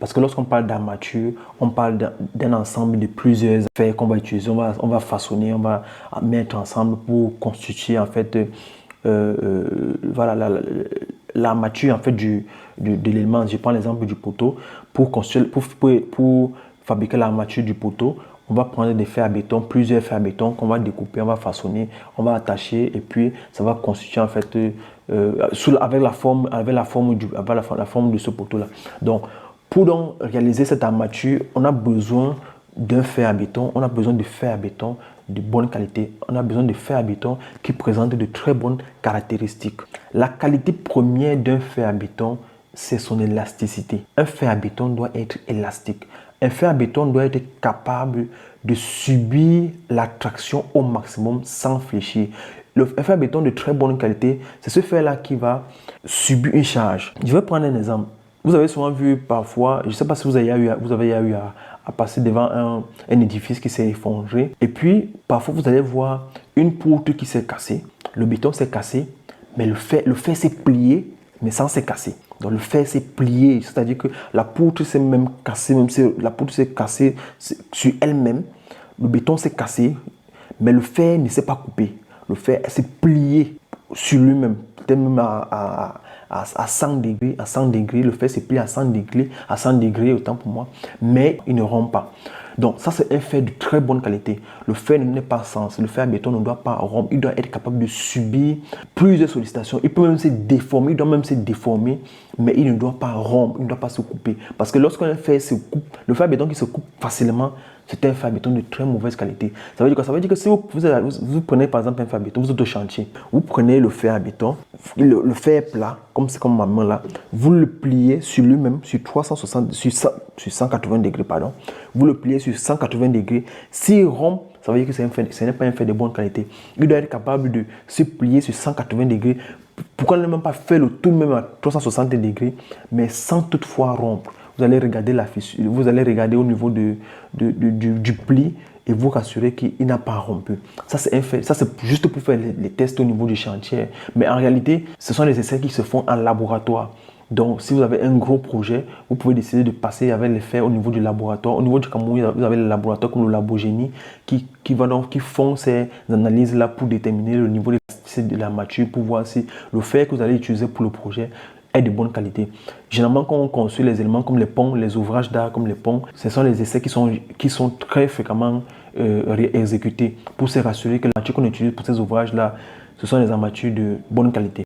Parce que lorsqu'on parle d'armature, on parle d'un ensemble de plusieurs affaires qu'on va utiliser, on va façonner, on va mettre ensemble pour constituer en fait voilà, l'armature en fait de l'élément. Je prends l'exemple du poteau. Pour fabriquer l'armature du poteau, on va prendre des fers à béton, plusieurs fers à béton qu'on va découper, on va façonner, on va attacher et puis ça va constituer en fait avec la forme de ce poteau là. Donc pour donc réaliser cette armature, on a besoin d'un fer à béton, on a besoin de fer à béton de bonne qualité, on a besoin de fer à béton qui présente de très bonnes caractéristiques. La qualité première d'un fer à béton, c'est son élasticité. Un fer à béton doit être élastique. Un fer à béton doit être capable de subir la traction au maximum sans fléchir. Un fer à béton de très bonne qualité, c'est ce fer-là qui va subir une charge. Je vais prendre un exemple. Vous avez souvent vu parfois, je ne sais pas si vous avez eu à passer devant un édifice qui s'est effondré. Et puis, parfois, vous allez voir une poutre qui s'est cassée. Le béton s'est cassé, mais le fer s'est plié, mais sans se casser. Donc, le fer s'est plié, c'est-à-dire que la poutre s'est même cassée, même si la poutre s'est cassée sur elle-même. Le béton s'est cassé, mais le fer ne s'est pas coupé. Le fer s'est plié sur lui-même, peut-être même à 100 degrés, le fer s'est plié à 100 degrés, autant pour moi, mais il ne rompt pas. Donc ça c'est un fer de très bonne qualité. Le fer n'est pas sens, le fer à béton ne doit pas rompre, il doit être capable de subir plusieurs sollicitations, il peut même se déformer, mais il ne doit pas rompre, il ne doit pas se couper. Parce que lorsqu'un fer se coupe, le fer à béton qui se coupe facilement, c'est un fer à béton de très mauvaise qualité. Ça veut dire quoi? Ça veut dire que si vous prenez par exemple un fer à béton, vous êtes au chantier, vous prenez le fer à béton, le fer plat, comme c'est comme ma main là, vous le pliez sur lui-même, sur 180 degrés, pardon. Vous le pliez sur 180 degrés. S'il rompt, ça veut dire que ce n'est pas un fer de bonne qualité. Il doit être capable de se plier sur 180 degrés. Pourquoi ne même pas faire le tour même à 360 degrés, mais sans toutefois rompre? Vous allez regarder la fissure, vous allez regarder au niveau du pli et vous rassurer qu'il n'a pas rompu. Ça, c'est un fait. Ça, c'est juste pour faire les tests au niveau du chantier. Mais en réalité, ce sont des essais qui se font en laboratoire. Donc, si vous avez un gros projet, vous pouvez décider de passer avec les faits au niveau du laboratoire. Au niveau du Cameroun, vous avez les laboratoires comme le Labogénie qui font ces analyses-là pour déterminer le niveau de l'armature, pour voir si le fer que vous allez utiliser pour le projet est de bonne qualité. Généralement, quand on construit les éléments comme les ponts, les ouvrages d'art comme les ponts, ce sont les essais qui sont très fréquemment exécutés pour se rassurer que l'armature qu'on utilise pour ces ouvrages-là, ce sont des armatures de bonne qualité.